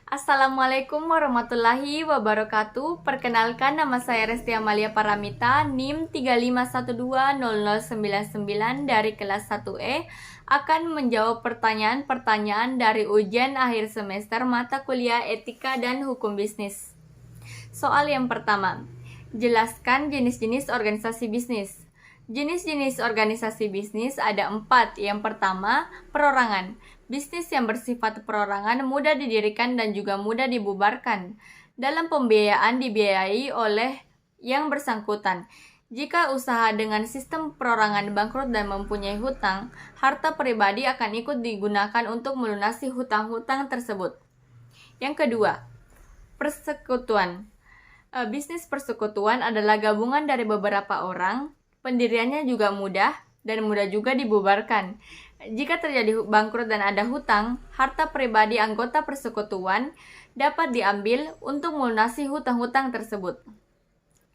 Assalamualaikum warahmatullahi wabarakatuh. Perkenalkan, nama saya Resti Amalia Paramita, NIM 35120099 dari kelas 1E, akan menjawab pertanyaan-pertanyaan dari ujian akhir semester mata kuliah Etika dan Hukum Bisnis. Soal yang pertama, jelaskan jenis-jenis organisasi bisnis. Jenis-jenis organisasi bisnis ada 4. Yang pertama, perorangan. Bisnis yang bersifat perorangan mudah didirikan dan juga mudah dibubarkan. Dalam pembiayaan dibiayai oleh yang bersangkutan. Jika usaha dengan sistem perorangan bangkrut dan mempunyai hutang, harta pribadi akan ikut digunakan untuk melunasi hutang-hutang tersebut. Yang kedua, persekutuan. Bisnis persekutuan adalah gabungan dari beberapa orang. Pendiriannya juga mudah dan mudah juga dibubarkan. Jika terjadi bangkrut dan ada hutang, harta pribadi anggota persekutuan dapat diambil untuk melunasi hutang-hutang tersebut.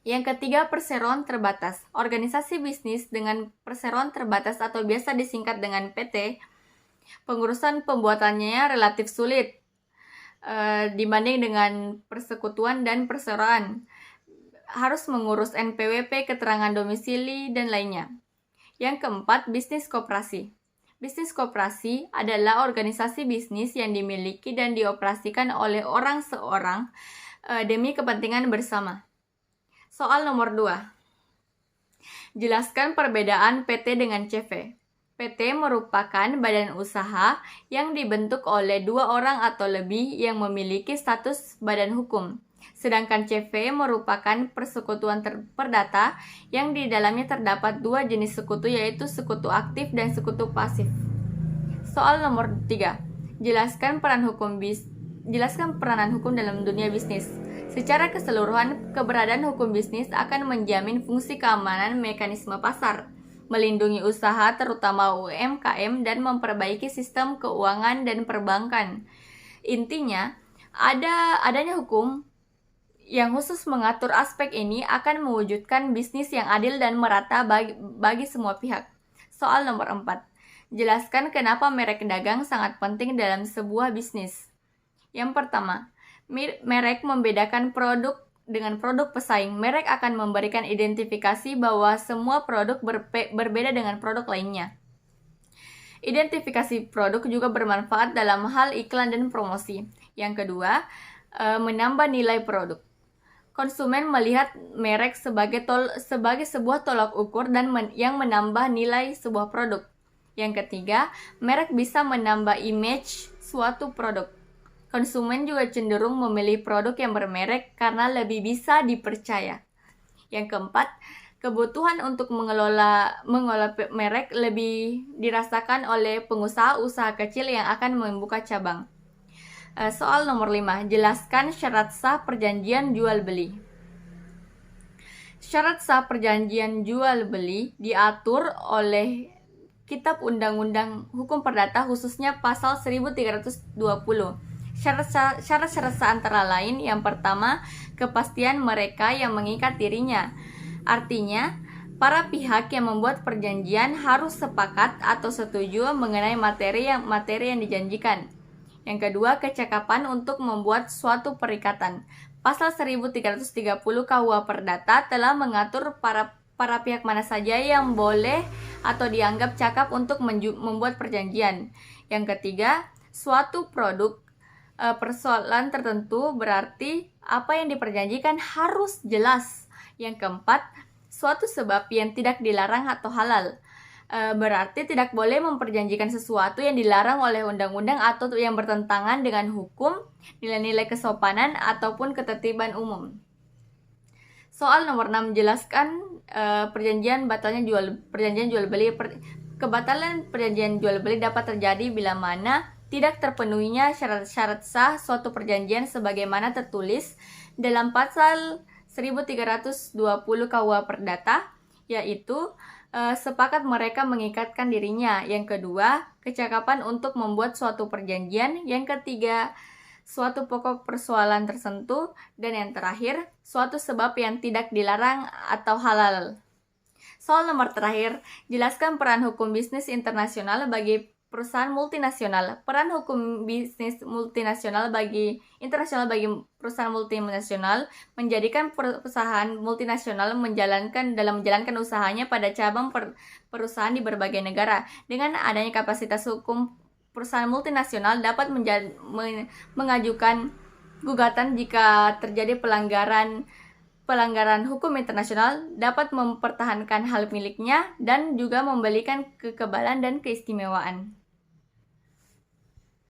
Yang ketiga, perseroan terbatas. Organisasi bisnis dengan perseroan terbatas atau biasa disingkat dengan PT, pengurusan pembuatannya relatif sulit dibanding dengan persekutuan dan perseroan. Harus mengurus NPWP, keterangan domisili, dan lainnya. Yang keempat, bisnis koperasi. Bisnis koperasi adalah organisasi bisnis yang dimiliki dan dioperasikan oleh orang seorang demi kepentingan bersama. Soal nomor 2. Jelaskan perbedaan PT dengan CV. PT merupakan badan usaha yang dibentuk oleh 2 orang atau lebih yang memiliki status badan hukum. Sedangkan CV merupakan persekutuan perdata yang di dalamnya terdapat 2 jenis sekutu, yaitu sekutu aktif dan sekutu pasif. Soal nomor 3. Jelaskan peranan hukum dalam dunia bisnis. Secara keseluruhan, keberadaan hukum bisnis akan menjamin fungsi keamanan mekanisme pasar, melindungi usaha terutama UMKM, dan memperbaiki sistem keuangan dan perbankan. Intinya, adanya hukum yang khusus mengatur aspek ini akan mewujudkan bisnis yang adil dan merata bagi semua pihak. Soal nomor 4. Jelaskan kenapa merek dagang sangat penting dalam sebuah bisnis. Yang pertama, merek membedakan produk dengan produk pesaing. Merek akan memberikan identifikasi bahwa semua produk berbeda dengan produk lainnya. Identifikasi produk juga bermanfaat dalam hal iklan dan promosi. Yang kedua, menambah nilai produk. Konsumen melihat merek sebagai sebuah tolak ukur dan yang menambah nilai sebuah produk. Yang ketiga, merek bisa menambah image suatu produk. Konsumen juga cenderung memilih produk yang bermerek karena lebih bisa dipercaya. Yang keempat, kebutuhan untuk mengelola merek lebih dirasakan oleh pengusaha-usaha kecil yang akan membuka cabang. Soal nomor 5. Jelaskan syarat sah perjanjian jual beli. Syarat sah perjanjian jual beli diatur oleh Kitab Undang-Undang Hukum Perdata, khususnya pasal 1320. Syarat-syarat sah antara lain, yang pertama, kepastian mereka yang mengikat dirinya. Artinya, para pihak yang membuat perjanjian harus sepakat atau setuju mengenai materi yang dijanjikan. Yang kedua, kecakapan untuk membuat suatu perikatan. Pasal 1330 KUH Perdata telah mengatur para pihak mana saja yang boleh atau dianggap cakap untuk membuat perjanjian. Yang ketiga, suatu produk persoalan tertentu, berarti apa yang diperjanjikan harus jelas. Yang keempat, suatu sebab yang tidak dilarang atau halal. Berarti tidak boleh memperjanjikan sesuatu yang dilarang oleh undang-undang atau yang bertentangan dengan hukum, nilai-nilai kesopanan, ataupun ketertiban umum. Soal nomor 6. Jelaskan perjanjian jual beli. Kebatalan perjanjian jual beli dapat terjadi bila mana tidak terpenuhinya syarat-syarat sah suatu perjanjian sebagaimana tertulis dalam pasal 1320 KUH Perdata, yaitu sepakat mereka mengikatkan dirinya. Yang kedua, kecakapan untuk membuat suatu perjanjian. Yang ketiga, suatu pokok persoalan tertentu. Dan yang terakhir, suatu sebab yang tidak dilarang atau halal. Soal nomor terakhir, jelaskan peran hukum bisnis internasional bagi perusahaan multinasional. Peran hukum bisnis internasional bagi perusahaan multinasional menjadikan perusahaan multinasional dalam menjalankan usahanya pada cabang perusahaan di berbagai negara. Dengan adanya kapasitas hukum, perusahaan multinasional dapat mengajukan gugatan jika terjadi pelanggaran hukum internasional, dapat mempertahankan hak miliknya, dan juga memberikan kekebalan dan keistimewaan.